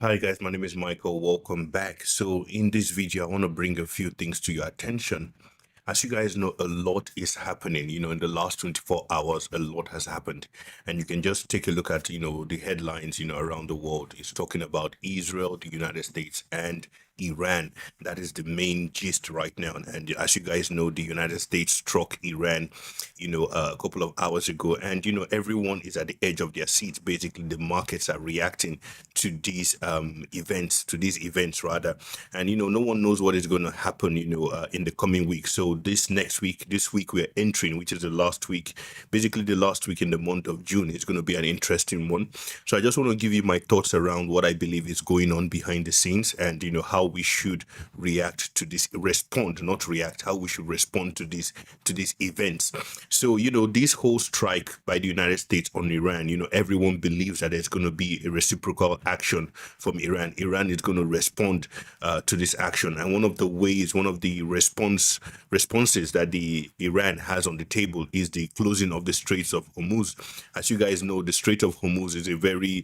Hi guys, my name is Michael. Welcome back. So in this video, I want to bring a few things to your attention. As you guys know, a lot is happening. In the last 24 hours, a lot has happened. And you can just take a look at, the headlines, around the world. It's talking about Israel, the United States, and Iran. That is the main gist right now. And as you guys know, the United States struck Iran, a couple of hours ago. And, everyone is at the edge of their seats. Basically, the markets are reacting to these events rather. And, no one knows what is going to happen, in the coming week. So this week we're entering, which is the last week, basically the last week in the month of June, is going to be an interesting one. So I just want to give you my thoughts around what I believe is going on behind the scenes and, how we should react to this, respond, not react, how we should respond to these events. So, this whole strike by the United States on Iran, everyone believes that there's going to be a reciprocal action from Iran. Iran is going to respond to this action. And one of the responses that the Iran has on the table is the closing of the Straits of Hormuz. As you guys know, the Strait of Hormuz is a very,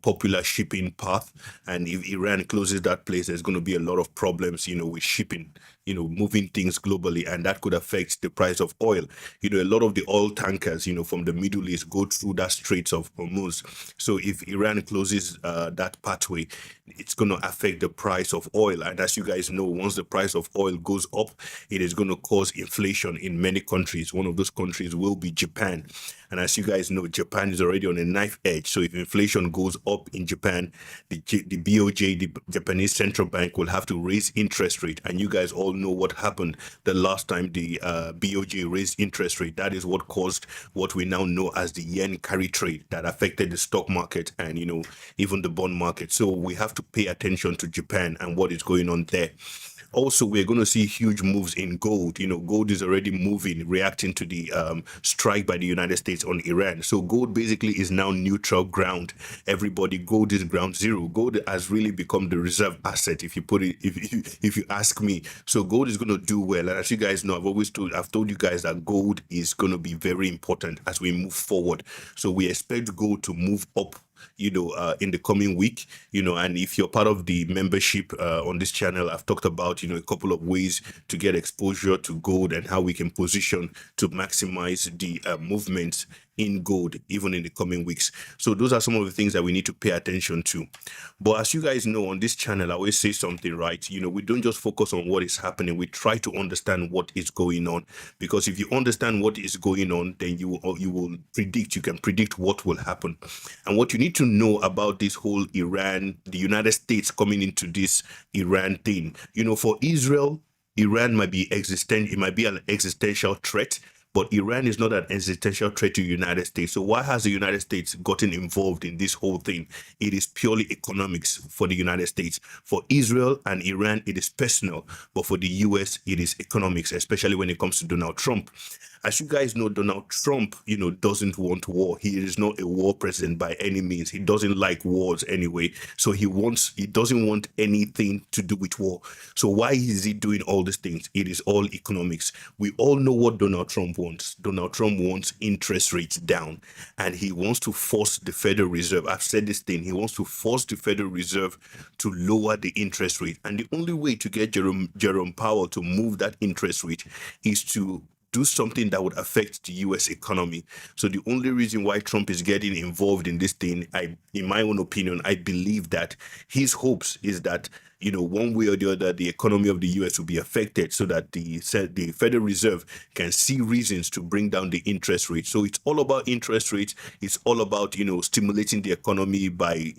popular shipping path. And if Iran closes that place, there's going to be a lot of problems, with shipping, moving things globally, and that could affect the price of oil. A lot of the oil tankers, from the Middle East go through that Straits of Hormuz. So if Iran closes that pathway, it's going to affect the price of oil. And as you guys know, once the price of oil goes up, it is going to cause inflation in many countries. One of those countries will be Japan. And as you guys know, Japan is already on a knife edge. So if inflation goes up in Japan, the BOJ, the Japanese central bank, will have to raise interest rate. And you guys all know what happened the last time the BOJ raised interest rate. That is what caused what we now know as the yen carry trade that affected the stock market and, even the bond market. So we have to pay attention to Japan and what is going on there. Also, we're going to see huge moves in gold. Gold is already moving, reacting to the strike by the United States on Iran. So gold basically is now neutral ground. Gold is ground zero. Gold has really become the reserve asset, if you put it, if you ask me. So gold is going to do well. And as you guys know, I've told you guys that gold is going to be very important as we move forward. So we expect gold to move up, in the coming week, and if you're part of the membership on this channel, I've talked about, a couple of ways to get exposure to gold and how we can position to maximize the movements in gold, even in the coming weeks. So those are some of the things that we need to pay attention to. But as you guys know, on this channel, I always say something, right? We don't just focus on what is happening. We try to understand what is going on, because if you understand what is going on, then you can predict what will happen. And what you need to know about this whole Iran, the United States coming into this Iran thing, for Israel, Iran might be it might be an existential threat, but Iran is not an existential threat to the United States. So why has the United States gotten involved in this whole thing? It is purely economics for the United States. For Israel and Iran, it is personal. But for the US, it is economics, especially when it comes to Donald Trump. As you guys know, Donald Trump, doesn't want war. He is not a war president by any means. He doesn't like wars anyway. So he doesn't want anything to do with war. So why is he doing all these things? It is all economics. We all know what Donald Trump wants. Donald Trump wants interest rates down, and he wants to force the Federal Reserve. I've said this thing. He wants to force the Federal Reserve to lower the interest rate. And the only way to get Jerome Powell to move that interest rate is to do something that would affect the US economy. So the only reason why Trump is getting involved in this thing, in my own opinion, I believe that his hopes is that, one way or the other, the economy of the US will be affected so that the Federal Reserve can see reasons to bring down the interest rate. So it's all about interest rates. It's all about, stimulating the economy by,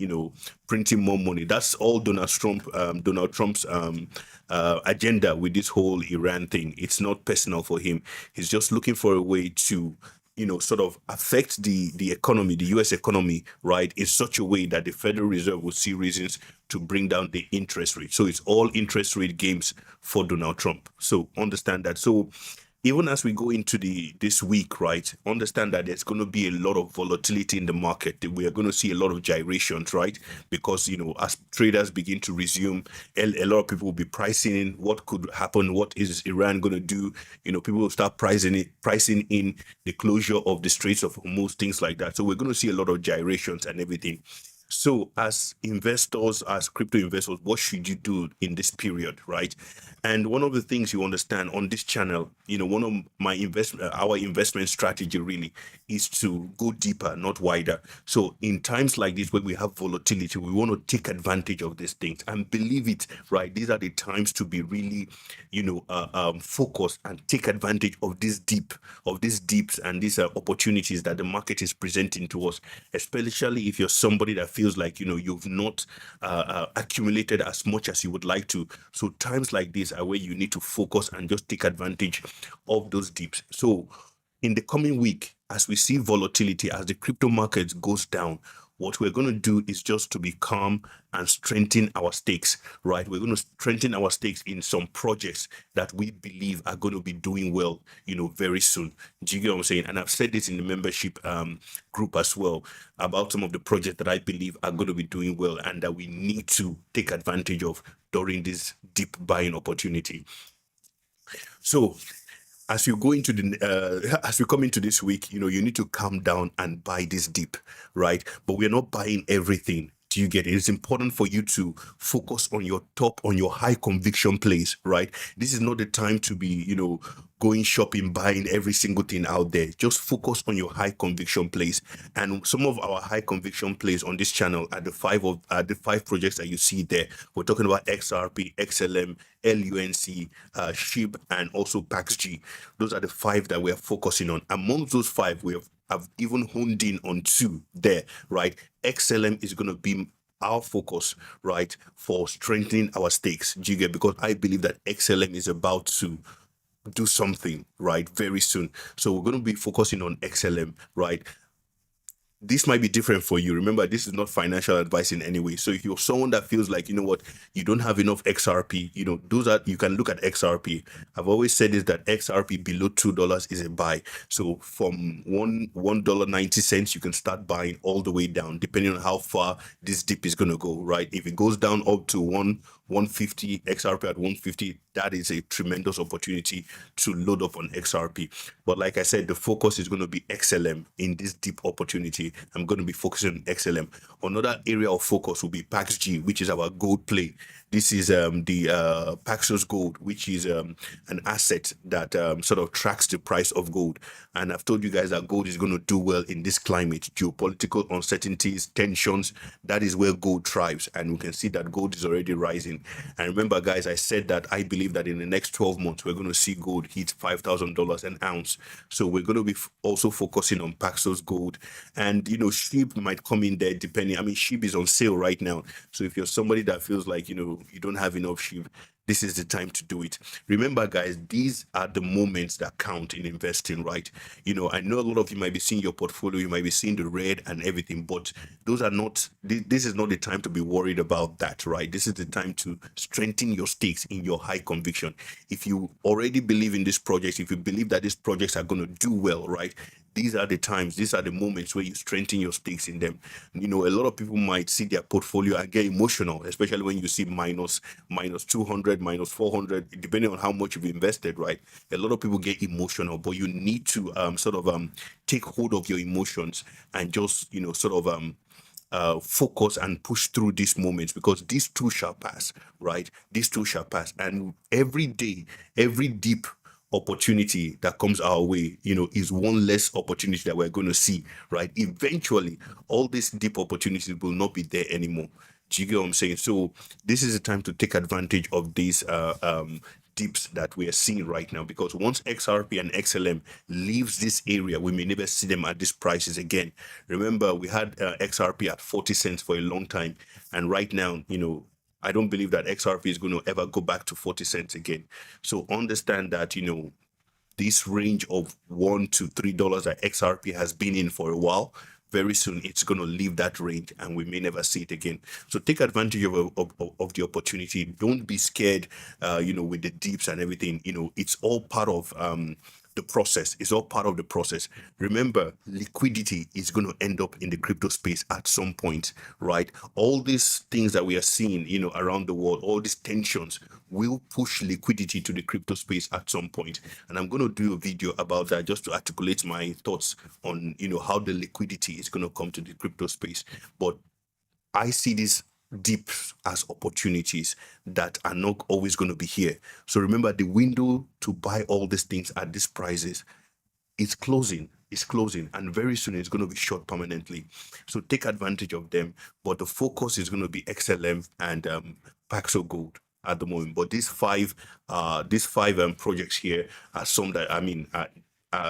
printing more money. That's all Donald Trump's agenda with this whole Iran thing. It's not personal for him. He's just looking for a way to, sort of affect the economy, the US economy, right, in such a way that the Federal Reserve will see reasons to bring down the interest rate. So it's all interest rate games for Donald Trump. So understand that. So even as we go into this week, right, understand that there's going to be a lot of volatility in the market. We are going to see a lot of gyrations, right? Because, as traders begin to resume, a lot of people will be pricing in what could happen. What is Iran going to do? People will start pricing in the closure of the Straits of Hormuz, things like that. So we're going to see a lot of gyrations and everything. So, as investors, as crypto investors, what should you do in this period, right? And one of the things you understand on this channel, one of my our investment strategy really is to go deeper, not wider. So, in times like this, when we have volatility, we want to take advantage of these things and believe it, right? These are the times to be really, focused and take advantage of these dips and these opportunities that the market is presenting to us, especially if you're somebody that feels like you've not accumulated as much as you would like to. So times like this are where you need to focus and just take advantage of those dips. So in the coming week, as we see volatility, as the crypto market goes down, what we're going to do is just to be calm and strengthen our stakes, right? We're going to strengthen our stakes in some projects that we believe are going to be doing well, very soon. Do you get what I'm saying? And I've said this in the membership group as well about some of the projects that I believe are going to be doing well and that we need to take advantage of during this deep buying opportunity. So as you go into the as we come into this week, you need to calm down and buy this deep, right? But we're not buying everything. Do you get it? It's important for you to focus on on your high conviction plays, right? This is not the time to be, going shopping, buying every single thing out there. Just focus on your high conviction plays. And some of our high conviction plays on this channel are the five projects that you see there. We're talking about XRP, XLM, LUNC, SHIB, and also PaxG. Those are the five that we're focusing on. Amongst those five, have even honed in on two there, right? XLM is going to be our focus, right, for strengthening our stakes. Do you get? Because I believe that XLM is about to do something, right, very soon. So we're going to be focusing on XLM, right? This might be different for you. Remember, this is not financial advice in any way. So if you're someone that feels like, you don't have enough XRP, you can look at XRP. I've always said is that XRP below $2 is a buy. So from $1.90, you can start buying all the way down, depending on how far this dip is going to go, right? If it goes down up to 150, XRP at 150, that is a tremendous opportunity to load up on XRP. But like I said, the focus is going to be XLM in this deep opportunity. I'm going to be focusing on XLM. Another area of focus will be PaxG, which is our gold play. This is the Paxos Gold, which is an asset that sort of tracks the price of gold. And I've told you guys that gold is going to do well in this climate. Geopolitical uncertainties, tensions, that is where gold thrives. And we can see that gold is already rising. And remember, guys, I said that I believe that in the next 12 months, we're going to see gold hit $5,000 an ounce. So we're going to be also focusing on Paxos Gold. And, SHIB might come in there depending. I mean, SHIB is on sale right now. So if you're somebody that feels like, you don't have enough SHIB, this is the time to do it. Remember, guys, these are the moments that count in investing, right? I know a lot of you might be seeing your portfolio, you might be seeing the red and everything, but those are not, this is not the time to be worried about that, right? This is the time to strengthen your stakes in your high conviction. If you already believe in this project, if you believe that these projects are going to do well, right? These are the times, these are the moments where you strengthen your stakes in them. A lot of people might see their portfolio and get emotional, especially when you see minus 200, minus 400, depending on how much you've invested, right? A lot of people get emotional, but you need to take hold of your emotions and just, focus and push through these moments, because these too shall pass, right? These too shall pass. And every day, every deep opportunity that comes our way, is one less opportunity that we're going to see, right? Eventually, all these deep opportunities will not be there anymore. Do you get what I'm saying? So this is the time to take advantage of these dips that we are seeing right now, because once XRP and XLM leaves this area, we may never see them at these prices again. Remember, we had XRP at 40 cents for a long time, and right now, I don't believe that XRP is going to ever go back to 40 cents again. So understand that, this range of $1 to $3 that XRP has been in for a while, very soon it's going to leave that range and we may never see it again. So take advantage of the opportunity. Don't be scared, with the dips and everything. It's all part of the process. It's all part of the process. Remember, liquidity is going to end up in the crypto space at some point, right? All these things that we are seeing, around the world, all these tensions will push liquidity to the crypto space at some point. And I'm going to do a video about that just to articulate my thoughts on, how the liquidity is going to come to the crypto space. But I see these dips as opportunities that are not always going to be here. So remember, the window to buy all these things at these prices is closing. It's closing, and very soon it's going to be short permanently. So take advantage of them. But the focus is going to be XLM and Paxo Gold at the moment. But these five projects here are some that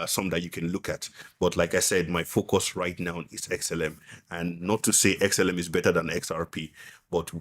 some that you can look at. But like I said, my focus right now is XLM, and not to say XLM is better than XRP, but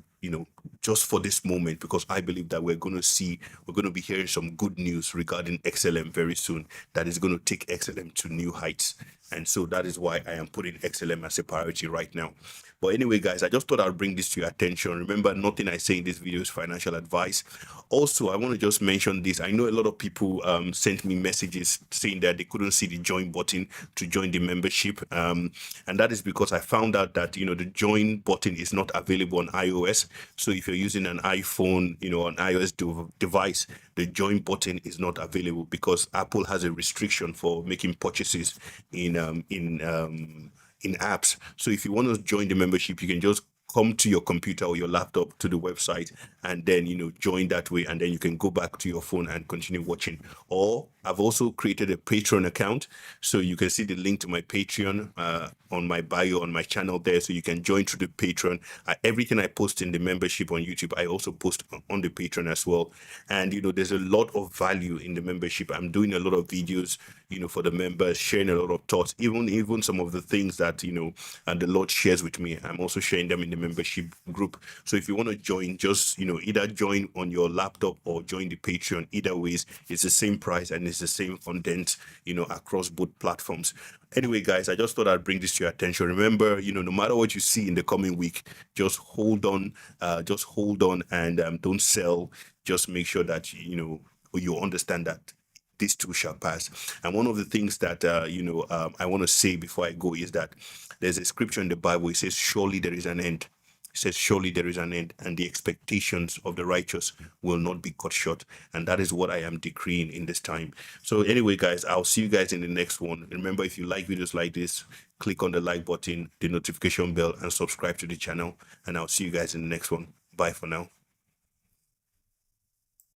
just for this moment, because I believe that we're going to be hearing some good news regarding XLM very soon that is going to take XLM to new heights. And so that is why I am putting XLM as a priority right now. But anyway, guys, I just thought I'd bring this to your attention. Remember, nothing I say in this video is financial advice. Also, I want to just mention this. I know a lot of people sent me messages saying that they couldn't see the join button to join the membership. And that is because I found out that, the join button is not available on iOS. So if you're using an iPhone, an iOS device, the join button is not available because Apple has a restriction for making purchases in apps. So if you want to join the membership, you can just come to your computer or your laptop to the website and then join that way, and then you can go back to your phone and continue watching. Or I've also created a Patreon account, so you can see the link to my Patreon on my bio on my channel there, so you can join through the Patreon. Everything I post in the membership on YouTube, I also post on the Patreon as well. And there's a lot of value in the membership. I'm doing a lot of videos for the members, sharing a lot of thoughts, even some of the things that and the Lord shares with me. I'm also sharing them in the membership group. So if you want to join, just either join on your laptop or join the Patreon. Either ways, it's the same price and it's the same content across both platforms. Anyway, guys, I just thought I'd bring this to your attention. Remember, no matter what you see in the coming week, just hold on, and don't sell. Just make sure that you understand that this too shall pass. And one of the things that I want to say before I go is that there's a scripture in the Bible. It says, "Surely there is an end." It says, "Surely there is an end, and the expectations of the righteous will not be cut short." And that is what I am decreeing in this time. So anyway, guys, I'll see you guys in the next one. Remember, if you like videos like this, click on the like button, the notification bell, and subscribe to the channel. And I'll see you guys in the next one. Bye for now.